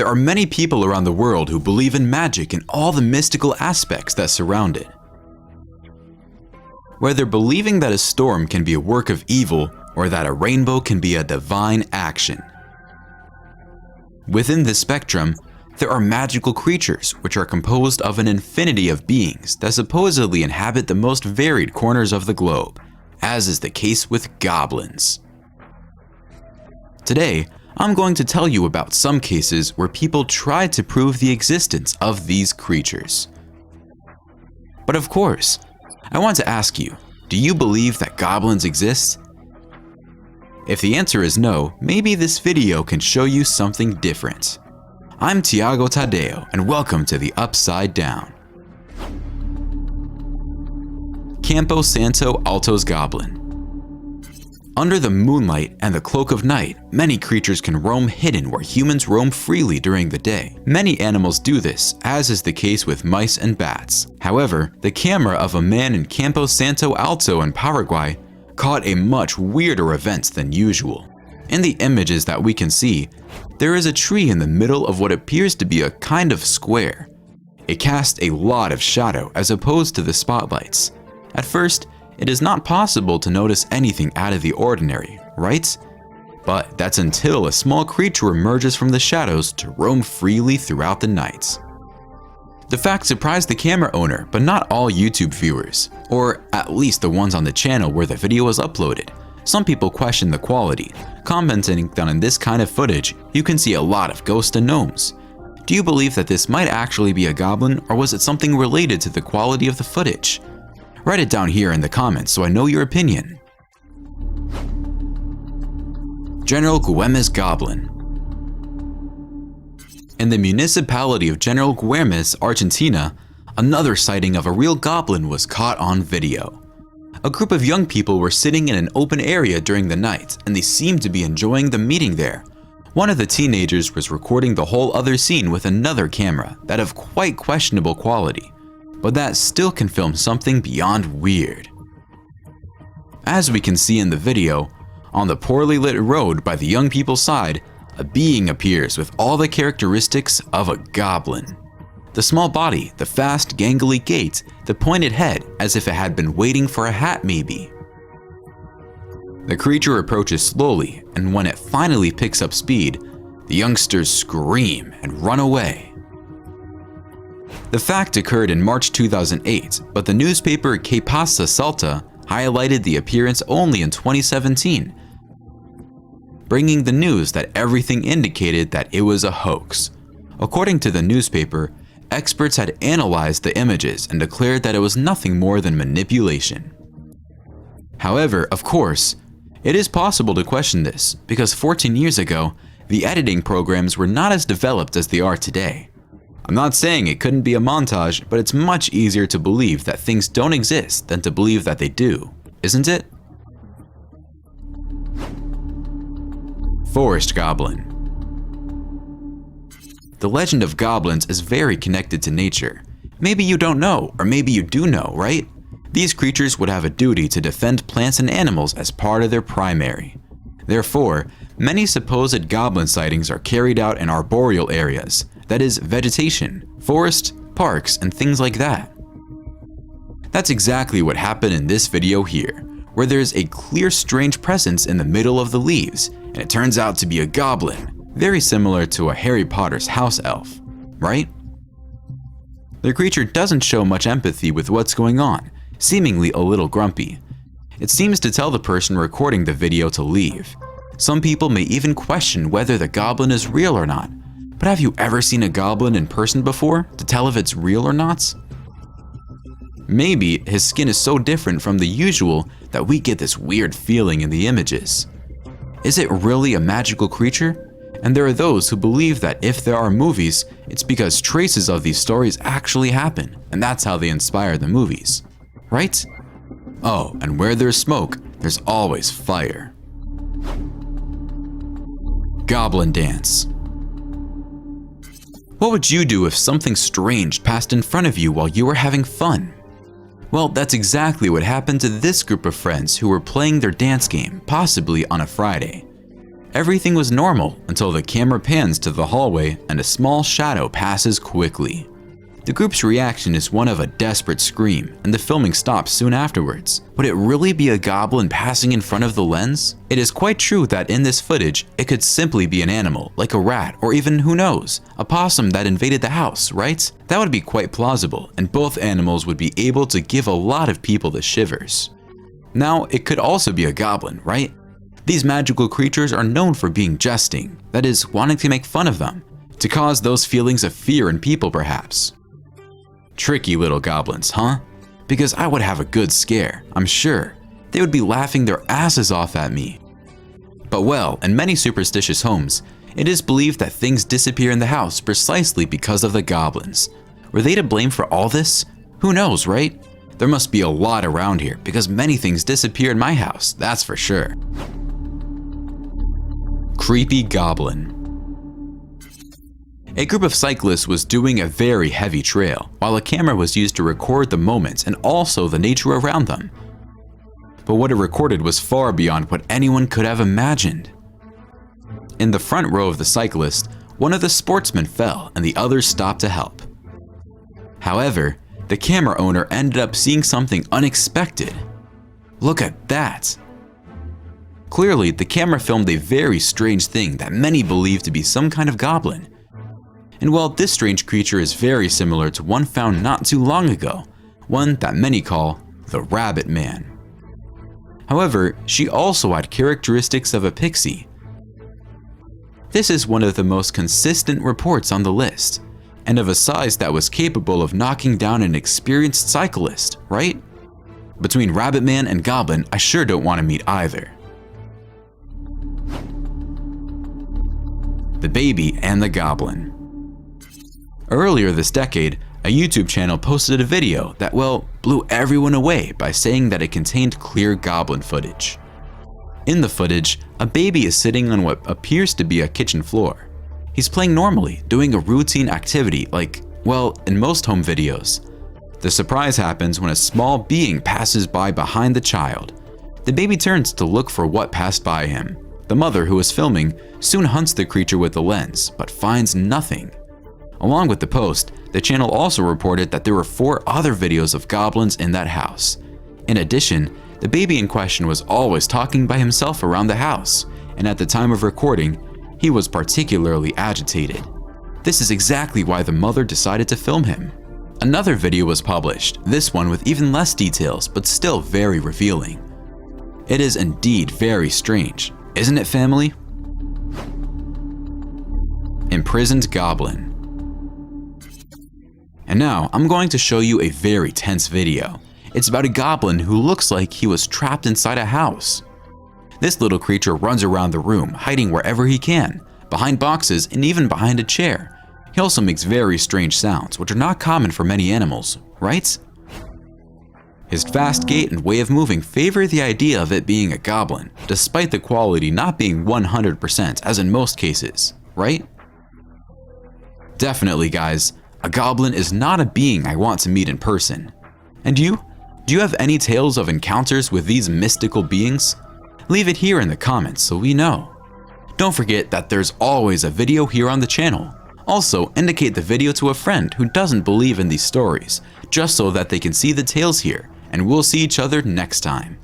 There are many people around the world who believe in magic and all the mystical aspects that surround it. Whether believing that a storm can be a work of evil or that a rainbow can be a divine action. Within this spectrum, there are magical creatures which are composed of an infinity of beings that supposedly inhabit the most varied corners of the globe, as is the case with goblins. Today, I'm going to tell you about some cases where people tried to prove the existence of these creatures. But of course, I want to ask you, do you believe that goblins exist? If the answer is no, maybe this video can show you something different. I'm Tiago Tadeo, and welcome to the Upside Down. Campo Santo Alto's Goblin. Under the moonlight and the cloak of night, many creatures can roam hidden where humans roam freely during the day. Many animals do this, as is the case with mice and bats. However, the camera of a man in Campo Santo Alto in Paraguay caught a much weirder event than usual. In the images that we can see, there is a tree in the middle of what appears to be a kind of square. It casts a lot of shadow as opposed to the spotlights. At first, it is not possible to notice anything out of the ordinary, right? But that's until a small creature emerges from the shadows to roam freely throughout the night. The fact surprised the camera owner, but not all YouTube viewers, or at least the ones on the channel where the video was uploaded. Some people question the quality, commenting that in this kind of footage, you can see a lot of ghosts and gnomes. Do you believe that this might actually be a goblin, or was it something related to the quality of the footage? Write it down here in the comments so I know your opinion. General Guemes Goblin. In the municipality of General Guemes, Argentina, another sighting of a real goblin was caught on video. A group of young people were sitting in an open area during the night, and they seemed to be enjoying the meeting there. One of the teenagers was recording the whole other scene with another camera, that of quite questionable quality, but that still can film something beyond weird. As we can see in the video, on the poorly lit road by the young people's side, a being appears with all the characteristics of a goblin. The small body, the fast, gangly gait, the pointed head as if it had been waiting for a hat maybe. The creature approaches slowly, and when it finally picks up speed, the youngsters scream and run away. The fact occurred in March 2008, but the newspaper Campo Santo highlighted the appearance only in 2017, bringing the news that everything indicated that it was a hoax. According to the newspaper, experts had analyzed the images and declared that it was nothing more than manipulation. However, of course, it is possible to question this, because 14 years ago, the editing programs were not as developed as they are today. I'm not saying it couldn't be a montage, but it's much easier to believe that things don't exist than to believe that they do, isn't it? Forest Goblin. The legend of goblins is very connected to nature. Maybe you don't know, or maybe you do know, right? These creatures would have a duty to defend plants and animals as part of their primary. Therefore, many supposed goblin sightings are carried out in arboreal areas, that is, vegetation, forest, parks, and things like that. That's exactly what happened in this video here, where there's a clear strange presence in the middle of the leaves, and it turns out to be a goblin, very similar to a Harry Potter's house elf, right? The creature doesn't show much empathy with what's going on, seemingly a little grumpy. It seems to tell the person recording the video to leave. Some people may even question whether the goblin is real or not. But have you ever seen a goblin in person before to tell if it's real or not? Maybe his skin is so different from the usual that we get this weird feeling in the images. Is it really a magical creature? And there are those who believe that if there are movies, it's because traces of these stories actually happen, and that's how they inspire the movies, right? Oh, and where there's smoke, there's always fire. Goblin Dance. What would you do if something strange passed in front of you while you were having fun? Well, that's exactly what happened to this group of friends who were playing their dance game, possibly on a Friday. Everything was normal until the camera pans to the hallway and a small shadow passes quickly. The group's reaction is one of a desperate scream, and the filming stops soon afterwards. Would it really be a goblin passing in front of the lens? It is quite true that in this footage, it could simply be an animal, like a rat, or even, who knows, a possum that invaded the house, right? That would be quite plausible, and both animals would be able to give a lot of people the shivers. Now, it could also be a goblin, right? These magical creatures are known for being jesting, that is, wanting to make fun of them, to cause those feelings of fear in people perhaps. Tricky little goblins, huh? Because I would have a good scare, I'm sure. They would be laughing their asses off at me. But well, in many superstitious homes, it is believed that things disappear in the house precisely because of the goblins. Were they to blame for all this? Who knows, right? There must be a lot around here because many things disappear in my house, that's for sure. Creepy goblin. A group of cyclists was doing a very heavy trail, while a camera was used to record the moments and also the nature around them. But what it recorded was far beyond what anyone could have imagined. In the front row of the cyclist, one of the sportsmen fell and the others stopped to help. However, the camera owner ended up seeing something unexpected. Look at that! Clearly, the camera filmed a very strange thing that many believe to be some kind of goblin. And while this strange creature is very similar to one found not too long ago, one that many call the Rabbit Man. However, she also had characteristics of a pixie. This is one of the most consistent reports on the list, and of a size that was capable of knocking down an experienced cyclist, right? Between Rabbit Man and Goblin, I sure don't want to meet either. The Baby and the Goblin. Earlier this decade, a YouTube channel posted a video that, well, blew everyone away by saying that it contained clear goblin footage. In the footage, a baby is sitting on what appears to be a kitchen floor. He's playing normally, doing a routine activity like, well, in most home videos. The surprise happens when a small being passes by behind the child. The baby turns to look for what passed by him. The mother, who is filming, soon hunts the creature with the lens, but finds nothing. Along with the post, the channel also reported that there were 4 other videos of goblins in that house. In addition, the baby in question was always talking by himself around the house, and at the time of recording, he was particularly agitated. This is exactly why the mother decided to film him. Another video was published, this one with even less details, but still very revealing. It is indeed very strange, isn't it, family? Imprisoned Goblin. And now, I'm going to show you a very tense video. It's about a goblin who looks like he was trapped inside a house. This little creature runs around the room, hiding wherever he can, behind boxes and even behind a chair. He also makes very strange sounds, which are not common for many animals, right? His fast gait and way of moving favor the idea of it being a goblin, despite the quality not being 100% as in most cases, right? Definitely, guys. A goblin is not a being I want to meet in person. And you? Do you have any tales of encounters with these mystical beings? Leave it here in the comments so we know. Don't forget that there's always a video here on the channel. Also, indicate the video to a friend who doesn't believe in these stories, just so that they can see the tales here, and we'll see each other next time.